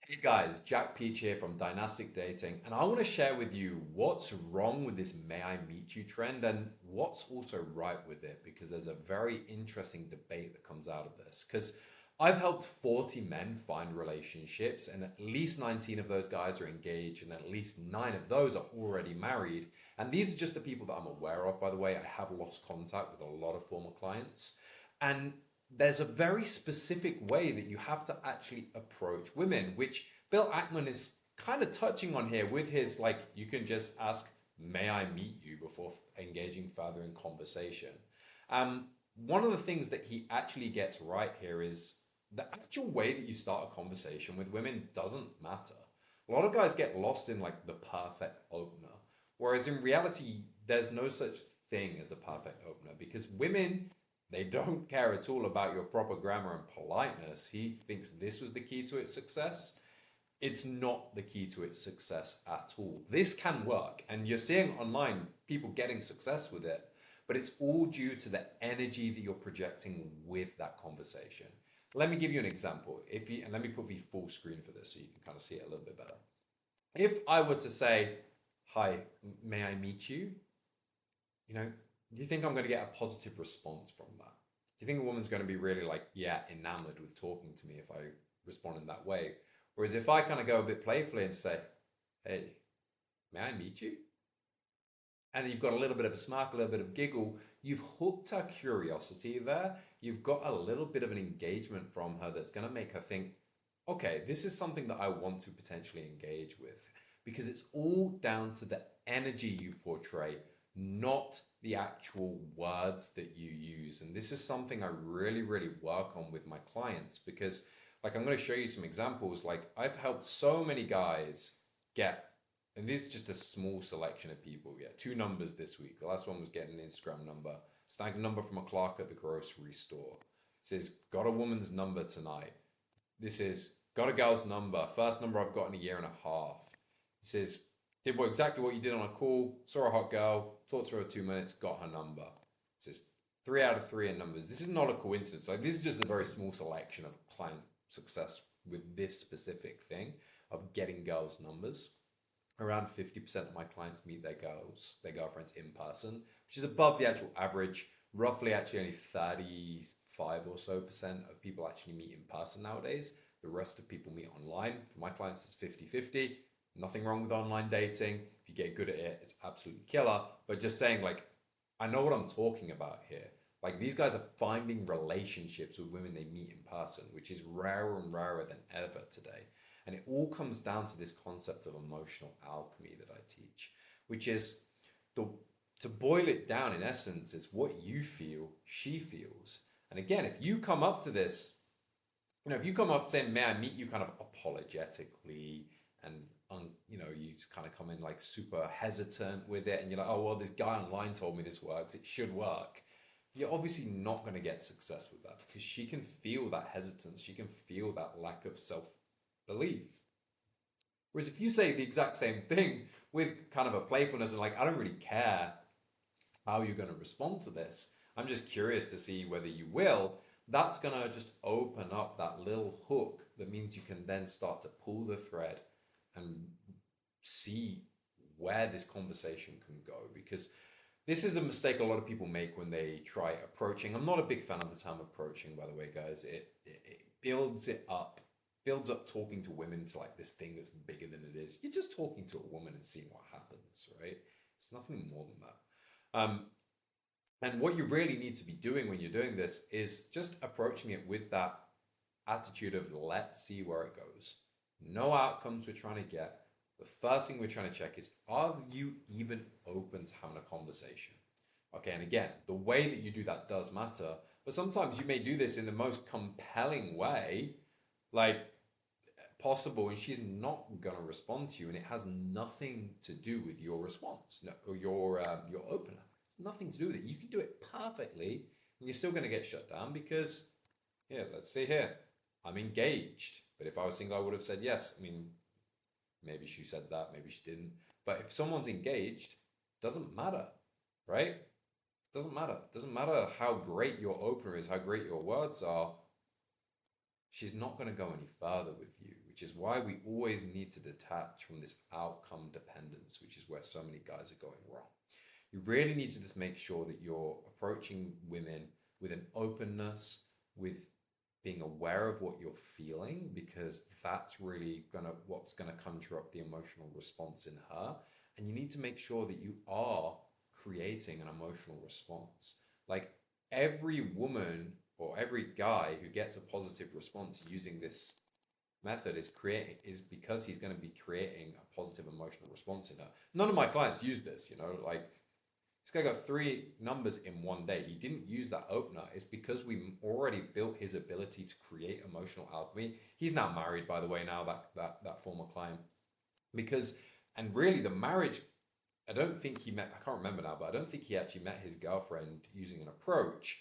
Hey guys, Jack Peach here from Dynastic Dating, and I want to share with you what's wrong with this "may I meet you" trend and what's also right with it because there's a very interesting debate that comes out of this. Because I've helped 40 men find relationships, and at least 19 of those guys are engaged, and at least 9 of those are already married. And these are just the people that I'm aware of, by the way. I have lost contact with a lot of former clients. And there's a very specific way that you have to actually approach women, which Bill Ackman is kind of touching on here with his like, you can just ask, "May I meet you?" before engaging further in conversation. Um, One of the things that he actually gets right here is the actual way that you start a conversation with women doesn't matter. A lot of guys get lost in like the perfect opener, whereas in reality, there's no such thing as a perfect opener because women they don't care at all about your proper grammar and politeness. He thinks this was the key to its success. It's not the key to its success at all. This can work, and you're seeing online people getting success with it, but it's all due to the energy that you're projecting with that conversation. Let me give you an example. If you and let me put the full screen for this so you can kind of see it a little bit better. If I were to say, "Hi, may I meet you?" Do you think I'm going to get a positive response from that? Do you think a woman's going to be really like, yeah, enamored with talking to me if I respond in that way? Whereas if I kind of go a bit playfully and say, "Hey, may I meet you?" And you've got a little bit of a smirk, a little bit of giggle, you've hooked her curiosity there. You've got a little bit of an engagement from her that's going to make her think, okay, this is something that I want to potentially engage with. Because it's all down to the energy you portray, not the actual words that you use. And this is something I really, really work on with my clients because, like, I'm going to show you some examples. Like, I've helped so many guys get, and this is just a small selection of people. Yeah, two numbers this week. The last one was getting an Instagram number. Snagged a number from a clerk at the grocery store. It says, got a woman's number tonight. This is, got a girl's number. First number I've got in a year and a half. It says, did exactly what you did on a call. Saw a hot girl. Talked to her for 2 minutes. Got her number. It says, 3 out of 3 in numbers. This is not a coincidence. Like, this is just a very small selection of client success with this specific thing of getting girls' numbers. Around 50% of my clients meet their girlfriends in person, which is above the actual average. Roughly, actually, only 35 or so percent of people actually meet in person nowadays. The rest of people meet online. For my clients, it's 50-50. Nothing wrong with online dating. If you get good at it, it's absolutely killer. But just saying, like, I know what I'm talking about here. Like, these guys are finding relationships with women they meet in person, which is rarer and rarer than ever today. And it all comes down to this concept of emotional alchemy that I teach, which is the to boil it down in essence, is what you feel, she feels. And again, if you come up to this, if you come up saying, "May I meet you?" kind of apologetically, and you just kind of come in like super hesitant with it, and you're like, "Oh well, this guy online told me this works. It should work." You're obviously not going to get success with that because she can feel that hesitance. She can feel that lack of self belief. Whereas if you say the exact same thing with kind of a playfulness and like, "I don't really care how you're going to respond to this. I'm just curious to see whether you will," that's going to just open up that little hook that means you can then start to pull the thread and see where this conversation can go. Because this is a mistake a lot of people make when they try approaching. I'm not a big fan of the term approaching, by the way, guys. It builds it up, builds up talking to women to like this thing that's bigger than it is. You're just talking to a woman and seeing what happens, right? It's nothing more than that. And what you really need to be doing when you're doing this is just approaching it with that attitude of let's see where it goes. No outcomes we're trying to get. The first thing we're trying to check is, are you even open to having a conversation? Okay, and again, the way that you do that does matter, but sometimes you may do this in the most compelling way, like possible, and she's not going to respond to you, and it has nothing to do with your response, no, or your opener. It's nothing to do with it. You can do it perfectly, and you're still going to get shut down because, yeah, let's see here. I'm engaged, but if I was single, I would have said yes. I mean, maybe she said that, maybe she didn't. But if someone's engaged, doesn't matter, right? Doesn't matter. Doesn't matter how great your opener is, how great your words are. She's not going to go any further with you, which is why we always need to detach from this outcome dependence, which is where so many guys are going wrong. You really need to just make sure that you're approaching women with an openness, with being aware of what you're feeling, because that's really what's gonna conjure up the emotional response in her. And you need to make sure that you are creating an emotional response. Like every woman or every guy who gets a positive response using this method is because he's going to be creating a positive emotional response in her. None of my clients use this, like this guy got 3 numbers in one day. He didn't use that opener. It's because we already built his ability to create emotional alchemy. He's now married, by the way, now that former client. Because, and really the marriage, I don't think he met, I can't remember now, but I don't think he actually met his girlfriend using an approach.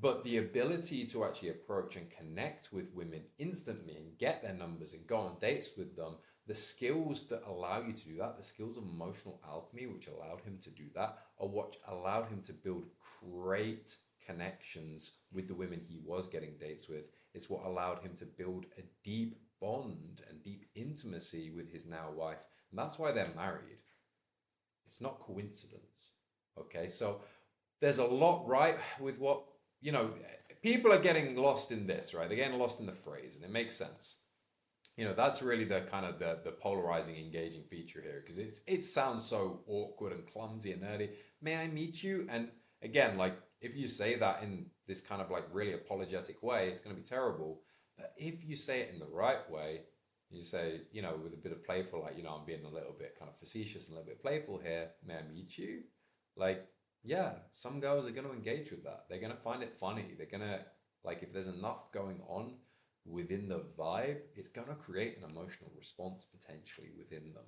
But the ability to actually approach and connect with women instantly and get their numbers and go on dates with them, the skills that allow you to do that, the skills of emotional alchemy, which allowed him to do that, are what allowed him to build great connections with the women he was getting dates with. It's what allowed him to build a deep bond and deep intimacy with his now wife. And that's why they're married. It's not coincidence. Okay, so there's a lot right with what, people are getting lost in this, right? They're getting lost in the phrase, and it makes sense. That's really the kind of the polarizing, engaging feature here, because it sounds so awkward and clumsy and nerdy. May I meet you? And again, like if you say that in this kind of like really apologetic way, it's going to be terrible. But if you say it in the right way, you say, with a bit of playful, like, I'm being a little bit kind of facetious and a little bit playful here. May I meet you? Like, yeah, some girls are going to engage with that. They're going to find it funny. They're going to, like, if there's enough going on within the vibe, it's going to create an emotional response potentially within them.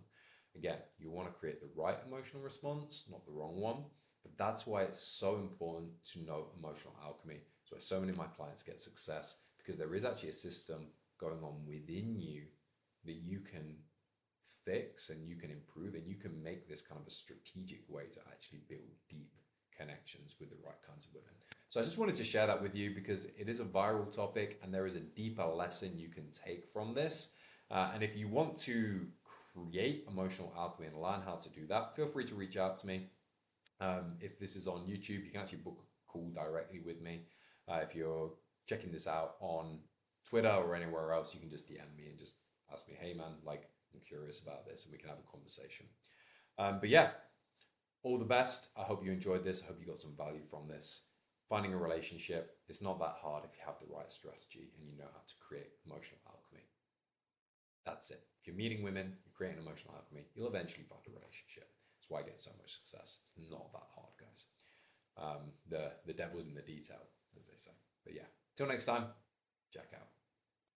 Again, you want to create the right emotional response, not the wrong one. But that's why it's so important to know emotional alchemy. It's why so many of my clients get success, because there is actually a system going on within you that you can fix and you can improve, and you can make this kind of a strategic way to actually build deep connections with the right kinds of women. So I just wanted to share that with you because it is a viral topic and there is a deeper lesson you can take from this. And if you want to create emotional alchemy and learn how to do that, feel free to reach out to me. If this is on YouTube, you can actually book a call directly with me. If you're checking this out on Twitter or anywhere else, you can just DM me and just ask me, hey man, like I'm curious about this, and we can have a conversation. But yeah, all the best. I hope you enjoyed this. I hope you got some value from this. Finding a relationship, it's not that hard if you have the right strategy and you know how to create emotional alchemy. That's it. If you're meeting women, you're creating emotional alchemy, you'll eventually find a relationship. That's why I get so much success. It's not that hard, guys. The devil's in the detail, as they say. But yeah, till next time, check out.